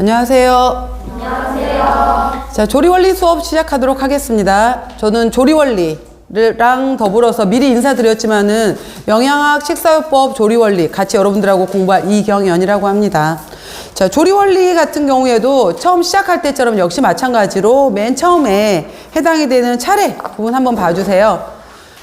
안녕하세요. 안녕하세요. 자, 조리원리 수업 시작하도록 하겠습니다. 저는 조리원리랑 더불어서 미리 인사드렸지만은 영양학, 식사요법, 조리원리 같이 여러분들하고 공부할 이경연이라고 합니다. 자, 조리원리 같은 경우에도 처음 시작할 때처럼 역시 마찬가지로 맨 처음에 해당이 되는 차례 부분 한번 봐주세요.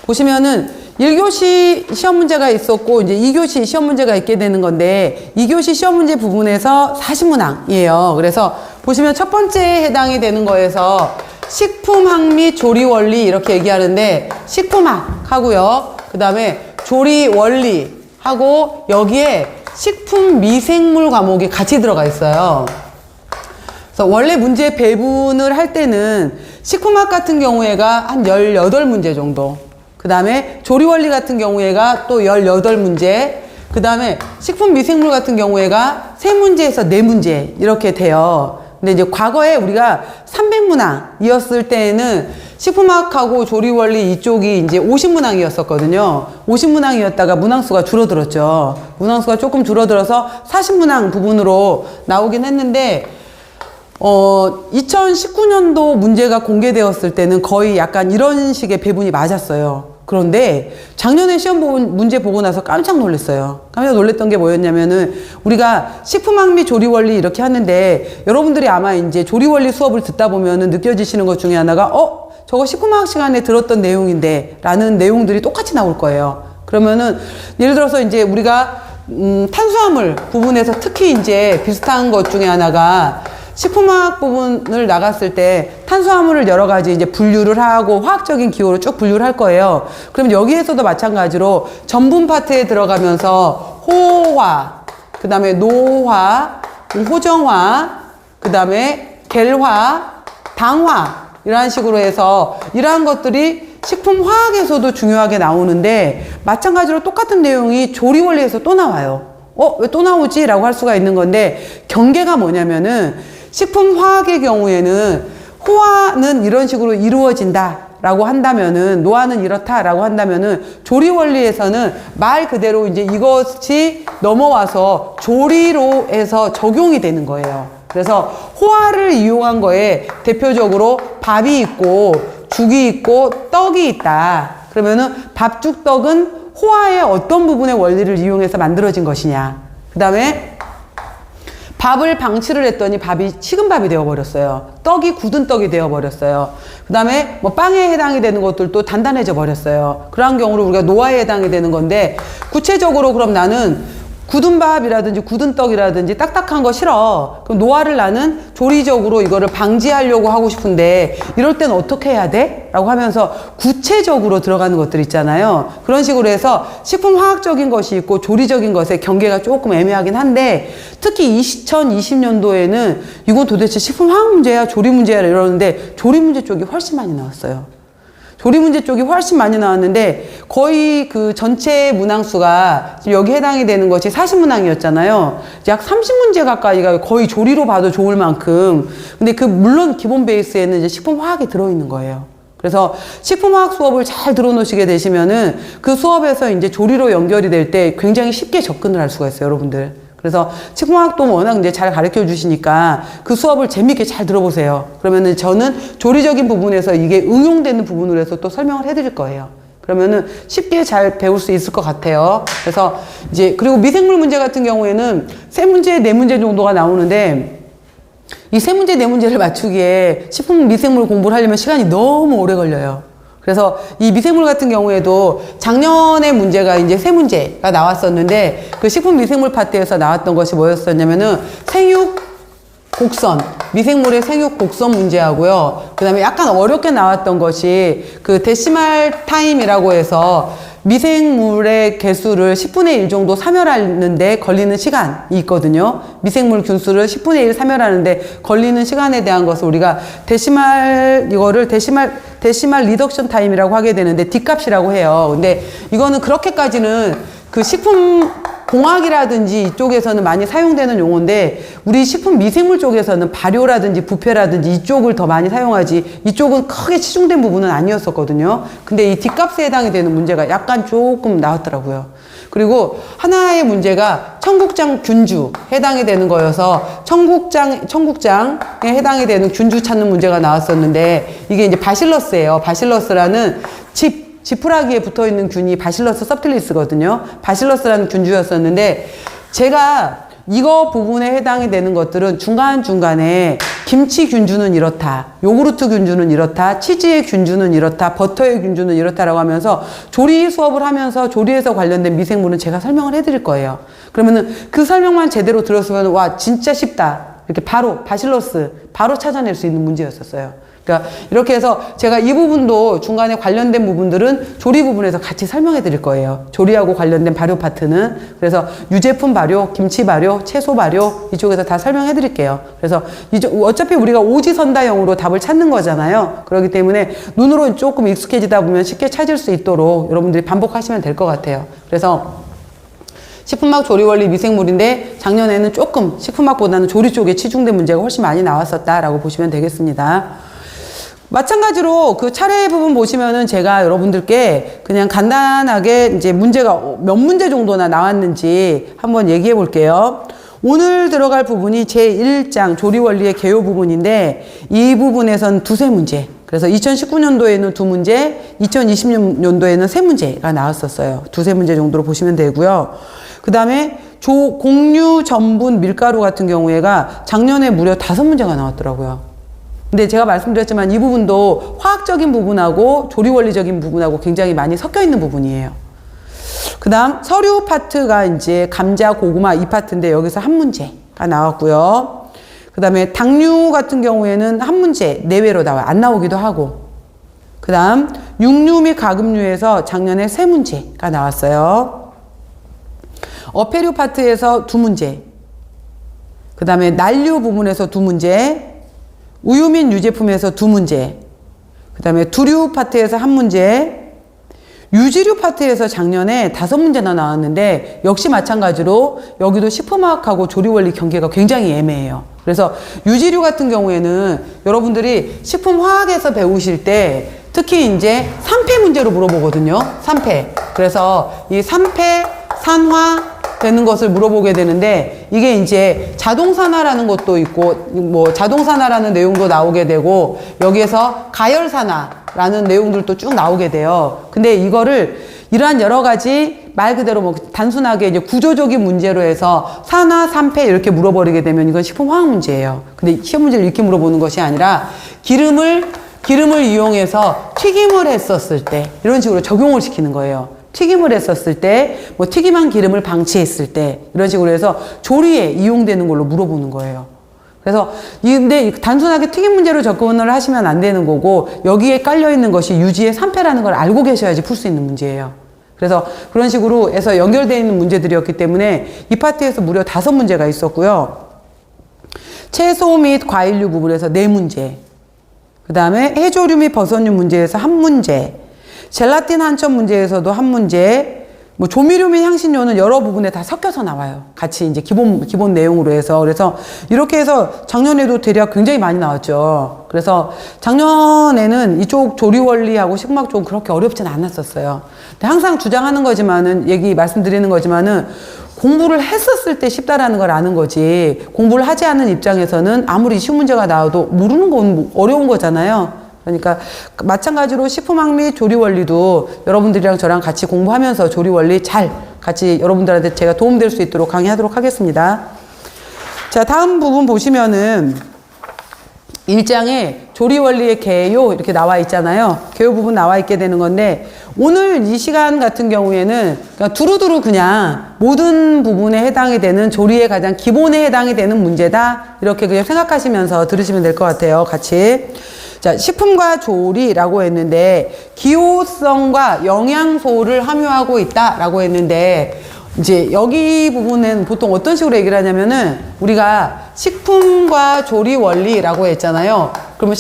보시면은 1교시 시험 문제가 있었고 이제 2교시 시험 문제가 있게 되는 건데 2교시 시험 문제 부분에서 40문항이에요. 그래서 보시면 첫 번째에 해당이 되는 거에서 식품학 및 조리원리 이렇게 얘기하는데 식품학 하고요. 그 다음에 조리원리 하고 여기에 식품미생물 과목이 같이 들어가 있어요. 그래서 원래 문제 배분을 할 때는 식품학 같은 경우에가 한 18문제 정도, 그 다음에 조리원리 같은 경우에가 또 18문제, 그 다음에 식품미생물 같은 경우에가 3문제에서 4문제 이렇게 돼요. 근데 이제 과거에 우리가 300문항이었을 때에는 식품학하고 조리원리 이쪽이 이제 50문항이었었거든요. 50문항이었다가 문항수가 줄어들었죠. 문항수가 조금 줄어들어서 40문항 부분으로 나오긴 했는데 2019년도 문제가 공개되었을 때는 거의 약간 이런 식의 배분이 맞았어요. 그런데 작년에 시험 문제 보고 나서 깜짝 놀랐어요. 깜짝 놀랐던 게 뭐였냐면은 우리가 식품학 및 조리원리 이렇게 하는데 여러분들이 아마 이제 조리원리 수업을 듣다 보면은 느껴지시는 것 중에 하나가 저거 식품학 시간에 들었던 내용인데 라는 내용들이 똑같이 나올 거예요. 그러면은 예를 들어서 이제 우리가 탄수화물 부분에서 특히 이제 비슷한 것 중에 하나가 식품학 부분을 나갔을 때 탄수화물을 여러 가지 이제 분류를 하고 화학적인 기호로 쭉 분류를 할 거예요. 그럼 여기에서도 마찬가지로 전분 파트에 들어가면서 호화, 그 다음에 노화, 호정화, 그 다음에 겔화, 당화 이러한 식으로 해서 이러한 것들이 식품화학에서도 중요하게 나오는데 마찬가지로 똑같은 내용이 조리원리에서 또 나와요. 왜 또 나오지? 라고 할 수가 있는 건데 경계가 뭐냐면은 식품화학의 경우에는 호화는 이런 식으로 이루어진다 라고 한다면은 노화는 이렇다 라고 한다면은 조리원리에서는 말 그대로 이제 이것이 넘어와서 조리로 해서 적용이 되는 거예요. 그래서 호화를 이용한 거에 대표적으로 밥이 있고 죽이 있고 떡이 있다. 그러면은 밥, 죽, 떡은 호화의 어떤 부분의 원리를 이용해서 만들어진 것이냐. 그 다음에 밥을 방치를 했더니 밥이 식은 밥이 되어버렸어요. 떡이 굳은 떡이 되어버렸어요. 그 다음에 뭐 빵에 해당이 되는 것들도 단단해져 버렸어요. 그러한 경우로 우리가 노화에 해당이 되는 건데 구체적으로 그럼 나는 굳은 밥이라든지 굳은 떡이라든지 딱딱한 거 싫어. 그럼 노화를 나는 조리적으로 이거를 방지하려고 하고 싶은데 이럴 땐 어떻게 해야 돼? 라고 하면서 구체적으로 들어가는 것들 있잖아요. 그런 식으로 해서 식품화학적인 것이 있고 조리적인 것의 경계가 조금 애매하긴 한데 특히 2020년도에는 이건 도대체 식품화학 문제야 조리 문제야 이러는데 조리 문제 쪽이 훨씬 많이 나왔어요. 조리 문제 쪽이 훨씬 많이 나왔는데 거의 그 전체 문항수가 지금 여기 해당이 되는 것이 40문항이었잖아요. 약 30문제 가까이가 거의 조리로 봐도 좋을 만큼. 근데 물론 기본 베이스에는 이제 식품화학이 들어있는 거예요. 그래서 식품화학 수업을 잘 들어놓으시게 되시면은 그 수업에서 이제 조리로 연결이 될 때 굉장히 쉽게 접근을 할 수가 있어요, 여러분들. 그래서 식품화학도 워낙 이제 잘 가르쳐 주시니까 그 수업을 재밌게 잘 들어보세요. 그러면은 저는 조리적인 부분에서 이게 응용되는 부분으로 해서 또 설명을 해드릴 거예요. 그러면은 쉽게 잘 배울 수 있을 것 같아요. 그래서 이제 그리고 미생물 문제 같은 경우에는 3문제, 4문제 정도가 나오는데 이 3문제, 4문제를 맞추기에 식품 미생물 공부를 하려면 시간이 너무 오래 걸려요. 그래서 이 미생물 같은 경우에도 작년에 문제가 이제 3문제가 나왔었는데 그 식품 미생물 파트에서 나왔던 것이 뭐였었냐면은 생육 곡선, 미생물의 생육 곡선 문제하고요. 그 다음에 약간 어렵게 나왔던 것이 그 데시말 타임이라고 해서 미생물의 개수를 10분의 1 정도 사멸하는데 걸리는 시간이 있거든요. 미생물 균수를 10분의 1 사멸하는데 걸리는 시간에 대한 것을 우리가 데시말 리덕션 타임이라고 하게 되는데 D값이라고 해요. 근데 이거는 그렇게까지는 그 식품 공학이라든지 이쪽에서는 많이 사용되는 용어인데 우리 식품 미생물 쪽에서는 발효라든지 부패라든지 이쪽을 더 많이 사용하지 이쪽은 크게 치중된 부분은 아니었었거든요. 근데 이 D값에 해당이 되는 문제가 약간 조금 나왔더라고요. 그리고 하나의 문제가 청국장 균주 해당이 되는 거여서 청국장에 해당이 되는 균주 찾는 문제가 나왔었는데 이게 이제 바실러스예요. 바실러스라는 지푸라기에 붙어 있는 균이 바실러스 서브틸리스거든요. 바실러스라는 균주였었는데 제가 이거 부분에 해당이 되는 것들은 중간중간에 김치 균주는 이렇다, 요구르트 균주는 이렇다, 치즈의 균주는 이렇다, 버터의 균주는 이렇다라고 하면서 조리 수업을 하면서 조리에서 관련된 미생물은 제가 설명을 해드릴 거예요. 그러면은 그 설명만 제대로 들었으면 와 진짜 쉽다, 이렇게 바로 바실러스 바로 찾아낼 수 있는 문제였었어요. 그러니까 이렇게 해서 제가 이 부분도 중간에 관련된 부분들은 조리 부분에서 같이 설명해 드릴 거예요. 조리하고 관련된 발효 파트는. 그래서 유제품 발효, 김치 발효, 채소 발효 이쪽에서 다 설명해 드릴게요. 그래서 어차피 우리가 오지선다형으로 답을 찾는 거잖아요. 그렇기 때문에 눈으로 조금 익숙해지다 보면 쉽게 찾을 수 있도록 여러분들이 반복하시면 될 것 같아요. 그래서 식품학 조리원리 미생물인데 작년에는 조금 식품학보다는 조리 쪽에 치중된 문제가 훨씬 많이 나왔었다라고 보시면 되겠습니다. 마찬가지로 그 차례 부분 보시면은 제가 여러분들께 그냥 간단하게 이제 문제가 몇 문제 정도나 나왔는지 한번 얘기해 볼게요. 오늘 들어갈 부분이 제1장 조리원리의 개요 부분인데 이 부분에선 두세 문제. 그래서 2019년도에는 2문제, 2020년도에는 3문제가 나왔었어요. 두세 문제 정도로 보시면 되고요. 그 다음에 곡류, 전분, 밀가루 같은 경우에가 작년에 무려 5문제가 나왔더라고요. 근데 제가 말씀드렸지만 이 부분도 화학적인 부분하고 조리원리적인 부분하고 굉장히 많이 섞여 있는 부분이에요. 그 다음 서류 파트가 이제 감자, 고구마 이 파트인데 여기서 한 문제가 나왔고요. 그 다음에 당류 같은 경우에는 한 문제 내외로 나와요. 안 나오기도 하고. 그 다음 육류 및 가금류에서 작년에 3문제가 나왔어요. 어패류 파트에서 2문제. 그 다음에 난류 부분에서 2문제. 우유 및 유제품에서 2문제, 그 다음에 두류 파트에서 1문제, 유지류 파트에서 작년에 5문제나 나왔는데 역시 마찬가지로 여기도 식품화학하고 조리원리 경계가 굉장히 애매해요. 그래서 유지류 같은 경우에는 여러분들이 식품화학에서 배우실 때 특히 이제 3패 문제로 물어보거든요. 3패. 그래서 이 3패, 산화, 되는 것을 물어보게 되는데 이게 이제 자동산화라는 것도 있고 뭐 자동산화라는 내용도 나오게 되고 여기에서 가열산화라는 내용들도 쭉 나오게 돼요. 근데 이거를 이러한 여러 가지 말 그대로 뭐 단순하게 이제 구조적인 문제로 해서 산화, 산패 이렇게 물어버리게 되면 이건 식품화학 문제예요. 근데 시험 문제를 이렇게 물어보는 것이 아니라 기름을 이용해서 튀김을 했었을 때 이런 식으로 적용을 시키는 거예요. 튀김을 했었을 때, 뭐 튀김한 기름을 방치했을 때 이런 식으로 해서 조리에 이용되는 걸로 물어보는 거예요. 그래서 근데 단순하게 튀김 문제로 접근을 하시면 안 되는 거고 여기에 깔려 있는 것이 유지의 3패라는 걸 알고 계셔야지 풀 수 있는 문제예요. 그래서 그런 식으로 해서 연결되어 있는 문제들이었기 때문에 이 파트에서 무려 5문제가 있었고요. 채소 및 과일류 부분에서 4문제. 그 다음에 해조류 및 버섯류 문제에서 1문제. 젤라틴 한첩 문제에서도 1문제, 뭐 조미료 및 향신료는 여러 부분에 다 섞여서 나와요. 같이 이제 기본 내용으로 해서. 그래서 이렇게 해서 작년에도 대략 굉장히 많이 나왔죠. 그래서 작년에는 이쪽 조리원리하고 식품학 쪽은 그렇게 어렵지는 않았었어요. 근데 항상 주장하는 거지만은, 말씀드리는 거지만은 공부를 했었을 때 쉽다라는 걸 아는 거지, 공부를 하지 않은 입장에서는 아무리 쉬운 문제가 나와도 모르는 건 어려운 거잖아요. 그러니까 마찬가지로 식품학 및 조리원리도 여러분들이랑 저랑 같이 공부하면서 조리원리 잘 같이 여러분들한테 제가 도움될 수 있도록 강의하도록 하겠습니다. 자, 다음 부분 보시면은 1장에 조리원리의 개요 이렇게 나와 있잖아요. 개요 부분 나와 있게 되는 건데 오늘 이 시간 같은 경우에는 그냥 두루두루 그냥 모든 부분에 해당이 되는 조리의 가장 기본에 해당이 되는 문제다 이렇게 그냥 생각하시면서 들으시면 될 것 같아요. 같이. 자, 식품과 조리라고 했는데 기호성과 영양소를 함유하고 있다라고 했는데 이제 여기 부분은 보통 어떤 식으로 얘기를 하냐면은 우리가 식품과 조리 원리라고 했잖아요. 그러면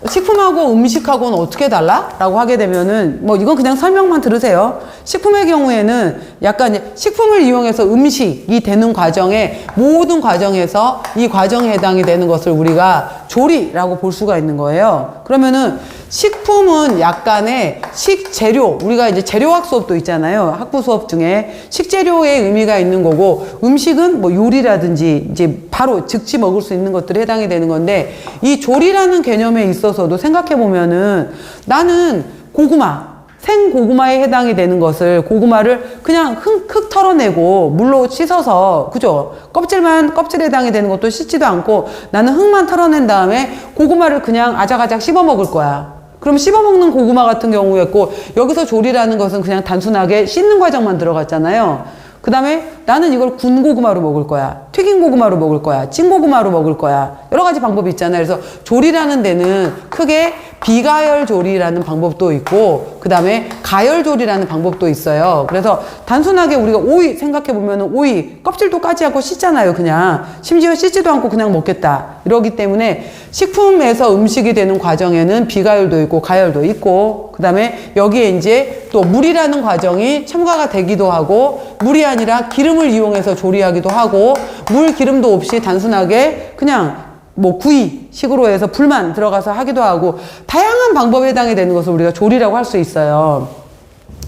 식품하고 음식하고는 어떻게 달라? 라고 하게 되면은 뭐 이건 그냥 설명만 들으세요. 식품의 경우에는 약간 식품을 이용해서 음식이 되는 과정에 모든 과정에서 이 과정에 해당이 되는 것을 우리가 조리라고 볼 수가 있는 거예요. 그러면은 식품은 약간의 식재료, 우리가 이제 재료학 수업도 있잖아요. 학부 수업 중에 식재료의 의미가 있는 거고, 음식은 뭐 요리라든지 이제 바로 즉시 먹을 수 있는 것들에 해당이 되는 건데, 이 조리라는 개념에 있어서도 생각해 보면은 나는 고구마, 생고구마에 해당이 되는 것을, 고구마를 그냥 흙 털어내고 물로 씻어서, 그죠? 껍질에 해당이 되는 것도 씻지도 않고 나는 흙만 털어낸 다음에 고구마를 그냥 아작아작 씹어 먹을 거야. 그럼 씹어 먹는 고구마 같은 경우였고, 여기서 조리라는 것은 그냥 단순하게 씻는 과정만 들어갔잖아요. 그 다음에 나는 이걸 군 고구마로 먹을 거야. 튀긴 고구마로 먹을 거야. 찐 고구마로 먹을 거야. 여러 가지 방법이 있잖아요. 그래서 조리라는 데는 크게 비가열 조리라는 방법도 있고, 그 다음에 가열 조리라는 방법도 있어요. 그래서 단순하게 우리가 오이 생각해보면 오이 껍질도 까지 않고 씻잖아요. 그냥 심지어 씻지도 않고 그냥 먹겠다. 이러기 때문에 식품에서 음식이 되는 과정에는 비가열도 있고 가열도 있고, 그 다음에 여기에 이제 또 물이라는 과정이 첨가가 되기도 하고, 물이 아니라 기름을 이용해서 조리하기도 하고, 물 기름도 없이 단순하게 그냥 뭐 구이식으로 해서 불만 들어가서 하기도 하고, 다양한 방법에 해당이 되는 것을 우리가 조리라고 할 수 있어요.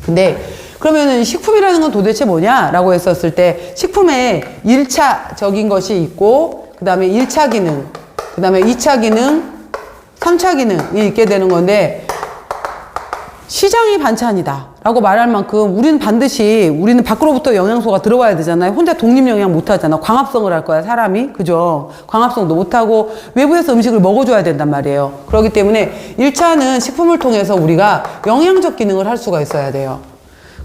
근데 그러면은 식품이라는 건 도대체 뭐냐라고 했었을 때, 식품에 1차적인 것이 있고, 그 다음에 1차 기능, 그 다음에 2차 기능, 3차 기능이 있게 되는 건데, 시장이 반찬이다 라고 말할 만큼 우리는 밖으로부터 영양소가 들어와야 되잖아요. 혼자 독립 영양 못 하잖아. 광합성을 할 거야, 사람이. 그죠? 광합성도 못 하고 외부에서 음식을 먹어줘야 된단 말이에요. 그렇기 때문에 1차는 식품을 통해서 우리가 영양적 기능을 할 수가 있어야 돼요.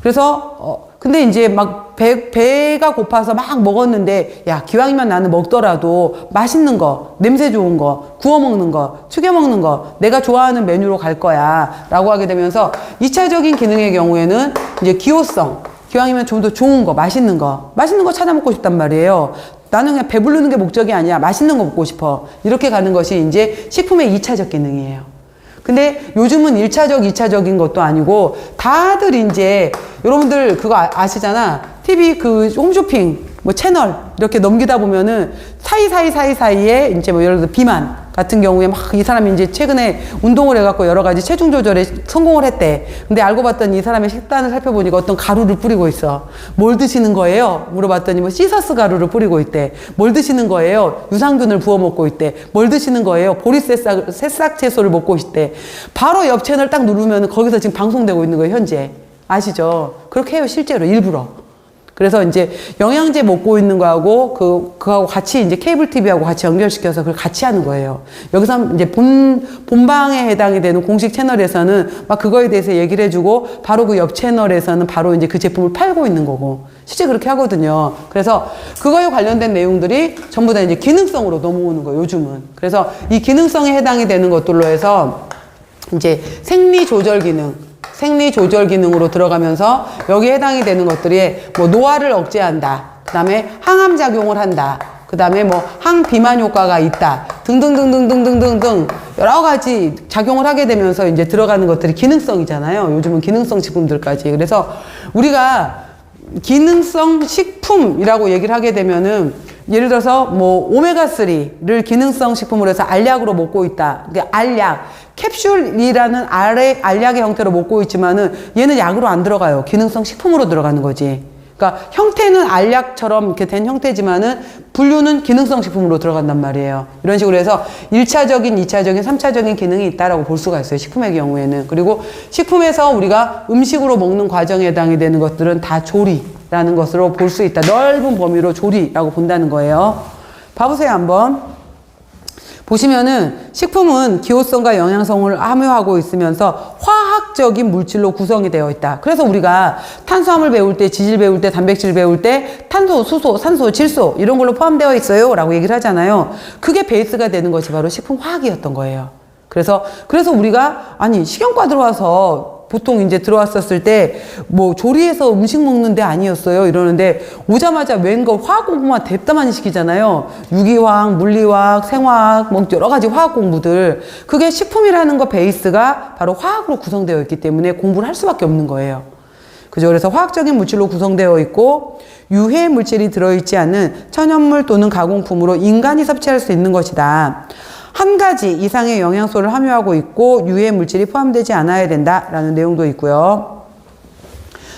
그래서 근데 이제 막 배가 고파서 막 먹었는데, 야, 기왕이면 나는 먹더라도 맛있는 거, 냄새 좋은 거, 구워 먹는 거, 튀겨 먹는 거, 내가 좋아하는 메뉴로 갈 거야 라고 하게 되면서 2차적인 기능의 경우에는 이제 기호성, 기왕이면 좀 더 좋은 거, 맛있는 거 찾아 먹고 싶단 말이에요. 나는 그냥 배부르는 게 목적이 아니야. 맛있는 거 먹고 싶어. 이렇게 가는 것이 이제 식품의 2차적 기능이에요. 근데 요즘은 1차적, 2차적인 것도 아니고, 다들 이제, 여러분들 그거 아시잖아. TV 그 홈쇼핑, 뭐 채널, 이렇게 넘기다 보면은, 사이에, 이제 뭐 예를 들어 비만 같은 경우에 막 이 사람이 이제 최근에 운동을 해갖고 여러 가지 체중 조절에 성공을 했대. 근데 알고 봤더니 이 사람의 식단을 살펴보니까 어떤 가루를 뿌리고 있어. 뭘 드시는 거예요? 물어봤더니 뭐 시서스 가루를 뿌리고 있대. 뭘 드시는 거예요? 유산균을 부어 먹고 있대. 뭘 드시는 거예요? 새싹 채소를 먹고 있대. 바로 옆 채널 딱 누르면 거기서 지금 방송되고 있는 거예요, 현재. 아시죠? 그렇게 해요, 실제로, 일부러. 그래서 이제 영양제 먹고 있는 거하고 그하고 같이 이제 케이블 TV하고 같이 연결시켜서 그걸 같이 하는 거예요. 여기서 이제 본방에 해당이 되는 공식 채널에서는 막 그거에 대해서 얘기를 해주고, 바로 그 옆 채널에서는 바로 이제 그 제품을 팔고 있는 거고, 실제 그렇게 하거든요. 그래서 그거에 관련된 내용들이 전부 다 이제 기능성으로 넘어오는 거예요, 요즘은. 그래서 이 기능성에 해당이 되는 것들로 해서 이제 생리 조절 기능으로 들어가면서 여기에 해당이 되는 것들이 뭐 노화를 억제한다. 그 다음에 항암 작용을 한다. 그 다음에 뭐 항비만 효과가 있다. 등등등등등등등등 여러 가지 작용을 하게 되면서 이제 들어가는 것들이 기능성이잖아요. 요즘은 기능성 식품들까지. 그래서 우리가 기능성 식품이라고 얘기를 하게 되면은, 예를 들어서 뭐 오메가3를 기능성 식품으로 해서 알약으로 먹고 있다. 그러니까 알약, 캡슐이라는 알약의 형태로 먹고 있지만은 얘는 약으로 안 들어가요. 기능성 식품으로 들어가는 거지. 그러니까 형태는 알약처럼 이렇게 된 형태지만은 분류는 기능성 식품으로 들어간단 말이에요. 이런 식으로 해서 1차적인, 2차적인, 3차적인 기능이 있다라고 볼 수가 있어요, 식품의 경우에는. 그리고 식품에서 우리가 음식으로 먹는 과정에 해당이 되는 것들은 다 조리라는 것으로 볼 수 있다. 넓은 범위로 조리라고 본다는 거예요. 봐보세요, 한번. 보시면은 식품은 기호성과 영양성을 함유하고 있으면서 화학적인 물질로 구성이 되어 있다. 그래서 우리가 탄수화물 배울 때, 지질 배울 때, 단백질 배울 때 탄소, 수소, 산소, 질소 이런 걸로 포함되어 있어요 라고 얘기를 하잖아요. 그게 베이스가 되는 것이 바로 식품 화학이었던 거예요. 그래서 우리가 아니 식용과 들어와서 보통 이제 들어왔었을 때 뭐 조리해서 음식 먹는 데 아니었어요 이러는데, 오자마자 웬걸 화학 공부만 냅다 많이 시키잖아요. 유기화학, 물리화학, 생화학, 뭐 여러 가지 화학 공부들. 그게 식품이라는 거 베이스가 바로 화학으로 구성되어 있기 때문에 공부를 할 수밖에 없는 거예요. 그죠? 그래서 화학적인 물질로 구성되어 있고, 유해 물질이 들어있지 않은 천연물 또는 가공품으로 인간이 섭취할 수 있는 것이다. 한 가지 이상의 영양소를 함유하고 있고 유해 물질이 포함되지 않아야 된다라는 내용도 있고요.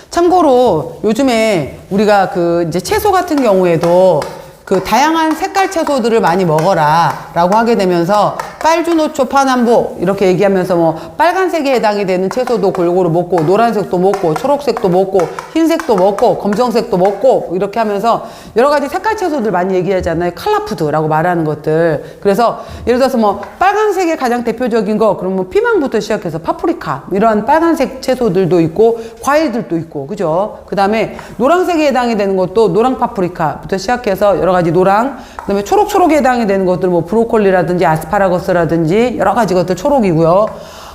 참고로 요즘에 우리가 그 이제 채소 같은 경우에도 그 다양한 색깔 채소들을 많이 먹어라 라고 하게 되면서 빨주노초 파남보 이렇게 얘기하면서 뭐 빨간색에 해당이 되는 채소도 골고루 먹고 노란색도 먹고 초록색도 먹고 흰색도 먹고 검정색도 먹고 이렇게 하면서 여러 가지 색깔 채소들 많이 얘기하잖아요. 컬러푸드라고 말하는 것들. 그래서 예를 들어서 뭐 빨간색의 가장 대표적인 거 그러면 피망부터 시작해서 파프리카 이런 빨간색 채소들도 있고 과일들도 있고 그죠? 그 다음에 노란색에 해당이 되는 것도 노랑 파프리카부터 시작해서 여러 가지 노랑, 그 다음에 초록초록에 해당이 되는 것들 뭐 브로콜리라든지 아스파라거스라든지 여러 가지 것들 초록이고요.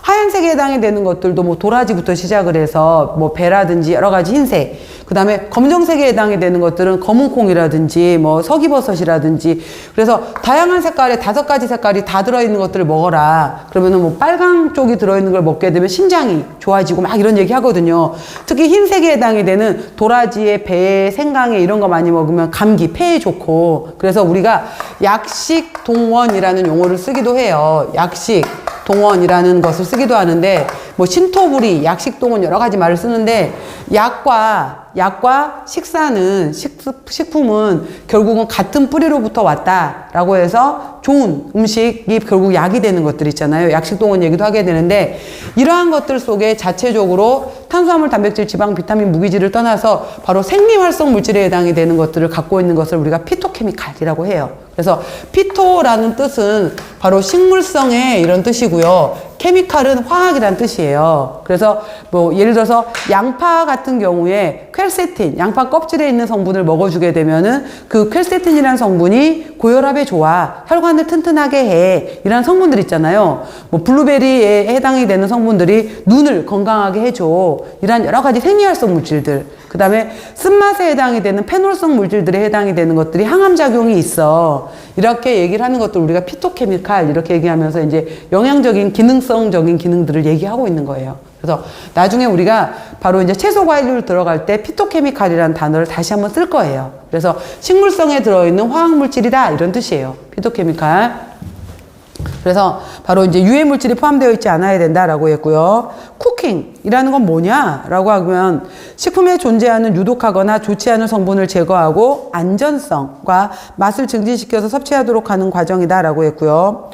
하얀색에 해당이 되는 것들도 뭐 도라지부터 시작을 해서 뭐 배라든지 여러 가지 흰색, 그 다음에 검정색에 해당이 되는 것들은 검은콩이라든지 뭐 서기버섯이라든지 그래서 다양한 색깔의 5가지 색깔이 다 들어있는 것들을 먹어라. 그러면은 뭐 빨강 쪽이 들어있는 걸 먹게 되면 신장이 좋아지고 막 이런 얘기 하거든요. 특히 흰색에 해당이 되는 도라지에 배에 생강에 이런 거 많이 먹으면 감기, 폐에 좋고 그래서 우리가 약식 동원이라는 용어를 쓰기도 해요. 약식 동원이라는 것을 쓰기도 하는데 뭐 신토부리, 약식동원 여러 가지 말을 쓰는데 약과 식사는 식품은 결국은 같은 뿌리로부터 왔다라고 해서 좋은 음식이 결국 약이 되는 것들 있잖아요. 약식동원 얘기도 하게 되는데 이러한 것들 속에 자체적으로 탄수화물, 단백질, 지방, 비타민, 무기질을 떠나서 바로 생리활성 물질에 해당이 되는 것들을 갖고 있는 것을 우리가 피토케미칼이라고 해요. 그래서 피토라는 뜻은 바로 식물성의 이런 뜻이고요. 케미칼은 화학이란 뜻이에요. 그래서 뭐 예를 들어서 양파 같은 경우에 퀘르세틴, 양파 껍질에 있는 성분을 먹어주게 되면은 그 퀘르세틴이라는 성분이 고혈압에 좋아, 혈관을 튼튼하게 해, 이런 성분들 있잖아요. 뭐 블루베리에 해당이 되는 성분들이 눈을 건강하게 해줘, 이런 여러 가지 생리활성 물질들. 그 다음에 쓴맛에 해당이 되는 페놀성 물질들에 해당이 되는 것들이 항암작용이 있어. 이렇게 얘기를 하는 것들 우리가 피토케미칼 이렇게 얘기하면서 이제 영양적인 기능성적인 기능들을 얘기하고 있는 거예요. 그래서 나중에 우리가 바로 이제 채소 과일을 들어갈 때 피토케미칼이라는 단어를 다시 한번 쓸 거예요. 그래서 식물성에 들어있는 화학물질이다 이런 뜻이에요. 피토케미칼. 그래서 바로 이제 유해 물질이 포함되어 있지 않아야 된다라고 했고요. 쿠킹이라는 건 뭐냐라고 하면 식품에 존재하는 유독하거나 좋지 않은 성분을 제거하고 안전성과 맛을 증진시켜서 섭취하도록 하는 과정이다라고 했고요.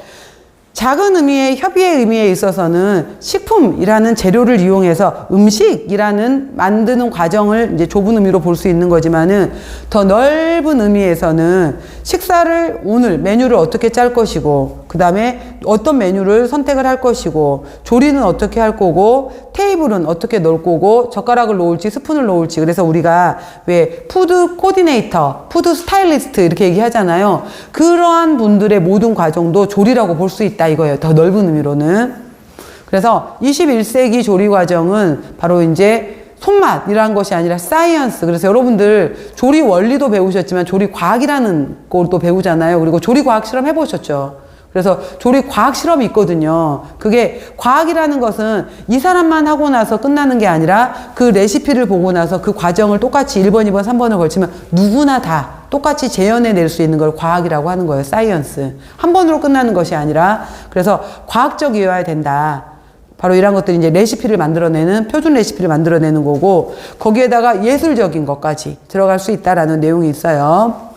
작은 의미의 협의의 의미에 있어서는 식품이라는 재료를 이용해서 음식이라는 만드는 과정을 이제 좁은 의미로 볼 수 있는 거지만은 더 넓은 의미에서는 식사를 오늘 메뉴를 어떻게 짤 것이고 그 다음에 어떤 메뉴를 선택을 할 것이고 조리는 어떻게 할 거고 테이블은 어떻게 넣을 거고 젓가락을 놓을지 스푼을 놓을지 그래서 우리가 왜 푸드 코디네이터, 푸드 스타일리스트 이렇게 얘기하잖아요. 그러한 분들의 모든 과정도 조리라고 볼 수 있다 이거예요. 더 넓은 의미로는. 그래서 21세기 조리 과정은 바로 이제 손맛이라는 것이 아니라 사이언스. 그래서 여러분들 조리 원리도 배우셨지만 조리 과학이라는 것도 배우잖아요. 그리고 조리 과학 실험 해보셨죠. 그래서 조리 과학 실험이 있거든요. 그게 과학이라는 것은 이 사람만 하고 나서 끝나는 게 아니라 그 레시피를 보고 나서 그 과정을 똑같이 1번, 2번, 3번을 걸치면 누구나 다 똑같이 재현해낼 수 있는 걸 과학이라고 하는 거예요. 사이언스. 한 번으로 끝나는 것이 아니라 그래서 과학적이어야 된다. 바로 이런 것들이 이제 레시피를 만들어내는 표준 레시피를 만들어내는 거고 거기에다가 예술적인 것까지 들어갈 수 있다라는 내용이 있어요.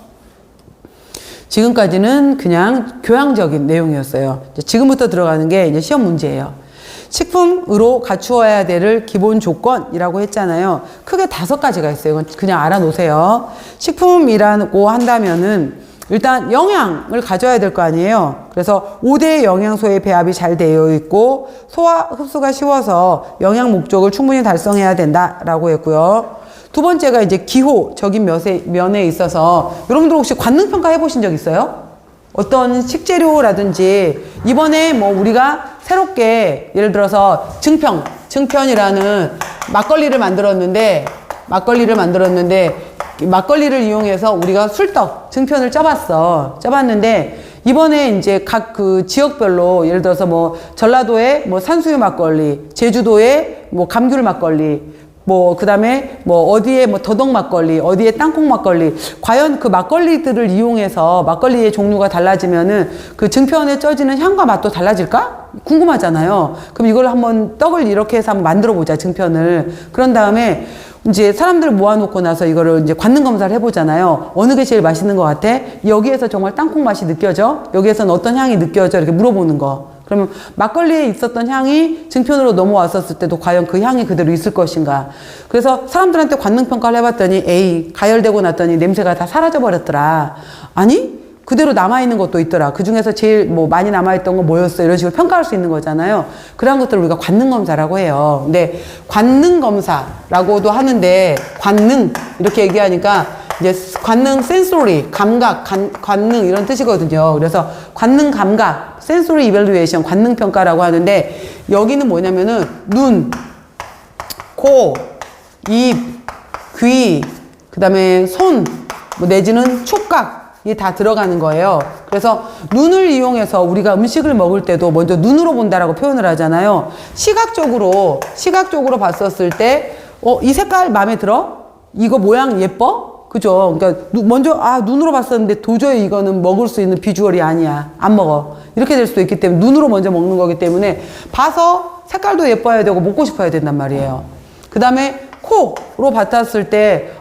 지금까지는 그냥 교양적인 내용이었어요. 지금부터 들어가는 게 이제 시험 문제예요. 식품으로 갖추어야 될 기본 조건이라고 했잖아요. 크게 5가지가 있어요. 이건 그냥 알아놓으세요. 식품이라고 한다면은 일단 영양을 가져야 될 거 아니에요. 그래서 5대 영양소의 배합이 잘 되어 있고 소화 흡수가 쉬워서 영양 목적을 충분히 달성해야 된다라고 했고요. 두 번째가 이제 기호적인 면에 있어서 여러분들 혹시 관능평가 해보신 적 있어요? 어떤 식재료라든지 이번에 뭐 우리가 새롭게 예를 들어서 증편이라는 막걸리를 만들었는데 막걸리를 이용해서 우리가 술떡 증편을 짜봤는데 이번에 이제 각 그 지역별로 예를 들어서 뭐 전라도에 뭐 산수유 막걸리, 제주도에 뭐 감귤 막걸리, 뭐 그다음에 뭐 어디에 뭐 더덕 막걸리, 어디에 땅콩 막걸리, 과연 그 막걸리들을 이용해서 막걸리의 종류가 달라지면은 그 증편에 쪄지는 향과 맛도 달라질까? 궁금하잖아요. 그럼 이걸 한번 떡을 이렇게 해서 한번 만들어 보자, 증편을. 그런 다음에 이제 사람들 모아놓고 나서 이거를 이제 관능 검사를 해보잖아요. 어느 게 제일 맛있는 것 같아? 여기에서 정말 땅콩 맛이 느껴져? 여기에서는 어떤 향이 느껴져? 이렇게 물어보는 거. 그러면 막걸리에 있었던 향이 증편으로 넘어왔었을 때도 과연 그 향이 그대로 있을 것인가. 그래서 사람들한테 관능평가를 해봤더니 에이, 가열되고 났더니 냄새가 다 사라져버렸더라. 아니? 그대로 남아있는 것도 있더라. 그 중에서 제일 뭐 많이 남아있던 건 뭐였어? 이런 식으로 평가할 수 있는 거잖아요. 그런 것들을 우리가 관능검사라고 해요. 근데 관능검사라고도 하는데, 관능, 이렇게 얘기하니까 이제 관능, 센소리, 감각, 관능 이런 뜻이거든요. 그래서 관능 감각, 센소리 이밸루에이션, 관능 평가라고 하는데, 여기는 뭐냐면은 눈, 코, 입, 귀, 그 다음에 손, 뭐 내지는 촉각, 이게 다 들어가는 거예요. 그래서 눈을 이용해서 우리가 음식을 먹을 때도 먼저 눈으로 본다라고 표현을 하잖아요. 시각적으로 봤었을 때, 이 색깔 마음에 들어? 이거 모양 예뻐? 그죠? 그러니까 먼저 눈으로 봤었는데 도저히 이거는 먹을 수 있는 비주얼이 아니야. 안 먹어. 이렇게 될 수도 있기 때문에 눈으로 먼저 먹는 거기 때문에 봐서 색깔도 예뻐야 되고 먹고 싶어야 된단 말이에요. 그 다음에 코로 맡았을 때,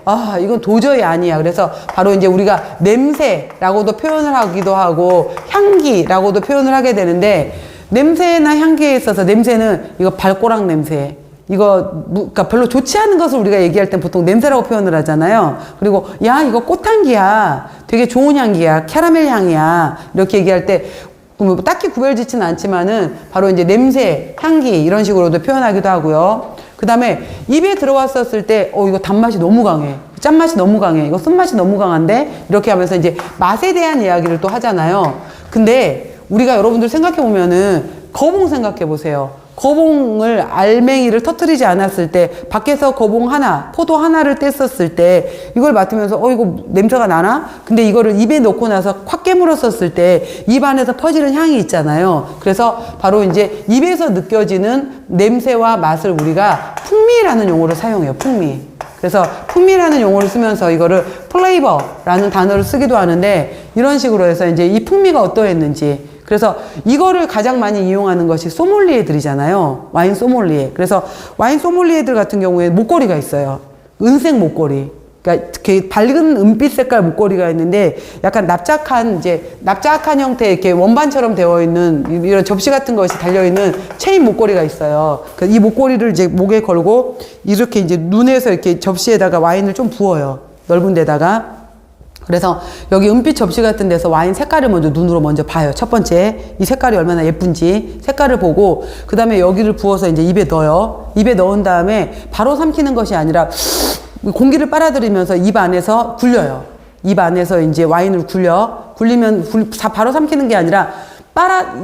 이건 도저히 아니야. 그래서 바로 이제 우리가 냄새라고도 표현을 하기도 하고, 향기라고도 표현을 하게 되는데, 냄새나 향기에 있어서 냄새는 이거 발꼬락 냄새. 이거, 그러니까 별로 좋지 않은 것을 우리가 얘기할 땐 보통 냄새라고 표현을 하잖아요. 그리고, 야, 이거 꽃향기야. 되게 좋은 향기야. 캐러멜 향이야. 이렇게 얘기할 때, 뭐 딱히 구별짓지는 않지만은, 바로 이제 냄새, 향기, 이런 식으로도 표현하기도 하고요. 그 다음에 입에 들어왔었을 때, 이거 단맛이 너무 강해. 짠맛이 너무 강해. 이거 쓴맛이 너무 강한데? 이렇게 하면서 이제 맛에 대한 이야기를 또 하잖아요. 근데 우리가 여러분들 생각해보면은 거봉 생각해보세요. 거봉을, 알맹이를 터뜨리지 않았을 때, 밖에서 거봉 하나, 포도 하나를 뗐었을 때, 이걸 맡으면서, 이거 냄새가 나나? 근데 이거를 입에 넣고 나서 콱 깨물었었을 때, 입 안에서 퍼지는 향이 있잖아요. 그래서 바로 이제 입에서 느껴지는 냄새와 맛을 우리가 풍미라는 용어를 사용해요. 풍미. 그래서 풍미라는 용어를 쓰면서 이거를 플레이버라는 단어를 쓰기도 하는데, 이런 식으로 해서 이제 이 풍미가 어떠했는지, 그래서 이거를 가장 많이 이용하는 것이 소믈리에들이잖아요. 와인 소믈리에. 그래서 와인 소믈리에들 같은 경우에 목걸이가 있어요. 은색 목걸이. 그러니까 이렇게 밝은 은빛 색깔 목걸이가 있는데 약간 납작한 형태의 이렇게 원반처럼 되어 있는 이런 접시 같은 것이 달려있는 체인 목걸이가 있어요. 이 목걸이를 이제 목에 걸고 이렇게 이제 눈에서 이렇게 접시에다가 와인을 좀 부어요. 넓은 데다가. 그래서 여기 은빛 접시 같은 데서 와인 색깔을 눈으로 먼저 봐요. 첫 번째, 이 색깔이 얼마나 예쁜지 색깔을 보고, 그 다음에 여기를 부어서 이제 입에 넣어요. 입에 넣은 다음에 바로 삼키는 것이 아니라 공기를 빨아들이면서 입 안에서 굴려요. 입 안에서 이제 와인을 굴리면 바로 삼키는 게 아니라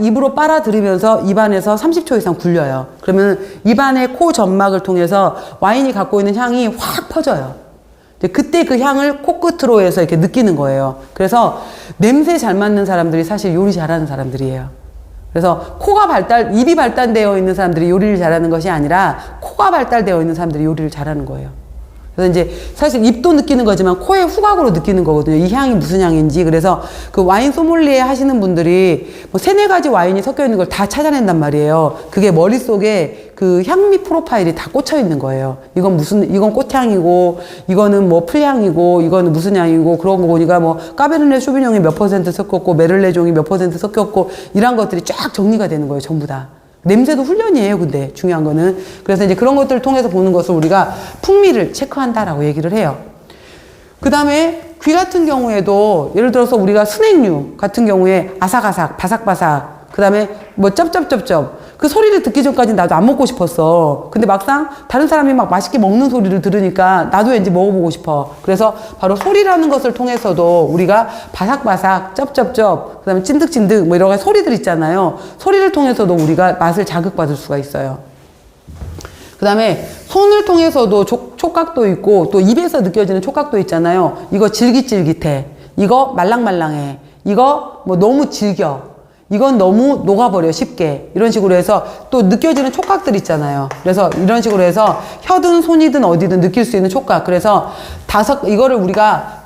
입으로 빨아들이면서 입 안에서 30초 이상 굴려요. 그러면 입 안의 코 점막을 통해서 와인이 갖고 있는 향이 확 퍼져요. 그때 그 향을 코끝으로 해서 이렇게 느끼는 거예요. 그래서 냄새 잘 맡는 사람들이 사실 요리 잘하는 사람들이에요. 그래서 입이 발달되어 있는 사람들이 요리를 잘하는 것이 아니라 코가 발달되어 있는 사람들이 요리를 잘하는 거예요. 그래서 이제 사실 입도 느끼는 거지만 코의 후각으로 느끼는 거거든요. 이 향이 무슨 향인지. 그래서 그 와인 소믈리에 하시는 분들이 뭐 3-4가지 와인이 섞여 있는 걸 다 찾아낸단 말이에요. 그게 머릿속에 그 향미 프로파일이 다 꽂혀 있는 거예요. 이건 꽃향이고, 이거는 뭐 풀향이고, 이거는 무슨 향이고, 그런 거 보니까 뭐 까베르네 쇼비뇽이 몇 % 섞였고, 메를레종이 몇 % 섞였고, 이런 것들이 쫙 정리가 되는 거예요. 전부 다. 냄새도 훈련이에요, 근데 중요한 거는. 그래서 이제 그런 것들을 통해서 보는 것을 우리가 풍미를 체크한다라고 얘기를 해요. 그 다음에 귀 같은 경우에도 예를 들어서 우리가 스낵류 같은 경우에 아삭아삭, 바삭바삭, 그 다음에 뭐 쩝쩝쩝쩝, 그 소리를 듣기 전까지 나도 안 먹고 싶었어. 근데 막상 다른 사람이 막 맛있게 먹는 소리를 들으니까 나도 왠지 먹어보고 싶어. 그래서 바로 소리라는 것을 통해서도 우리가 바삭바삭, 쩝쩝쩝, 그 다음에 찐득찐득 뭐 이런 소리들 있잖아요. 소리를 통해서도 우리가 맛을 자극받을 수가 있어요. 그 다음에 손을 통해서도 촉각도 있고, 또 입에서 느껴지는 촉각도 있잖아요. 이거 질깃질깃해. 이거 말랑말랑해. 이거 뭐 너무 질겨. 이건 너무 녹아버려 쉽게. 이런 식으로 해서 또 느껴지는 촉각들 있잖아요. 그래서 이런 식으로 해서 혀든 손이든 어디든 느낄 수 있는 촉각. 그래서 이거를 우리가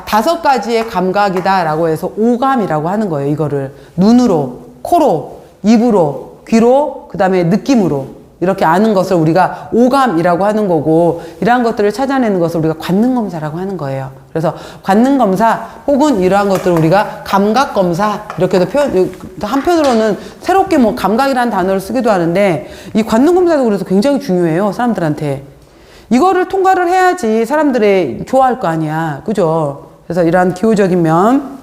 다섯 가지의 감각이다라고 해서 오감이라고 하는 거예요. 이거를 눈으로, 코로, 입으로, 귀로, 그 다음에 느낌으로 이렇게 아는 것을 우리가 오감이라고 하는 거고, 이러한 것들을 찾아내는 것을 우리가 관능검사라고 하는 거예요. 그래서 관능검사 혹은 이러한 것들을 우리가 감각검사 이렇게도 한편으로는 새롭게 뭐 감각이라는 단어를 쓰기도 하는데, 이 관능검사도 그래서 굉장히 중요해요, 사람들한테. 이거를 통과를 해야지 사람들이 좋아할 거 아니야, 그죠? 그래서 이러한 기호적인 면,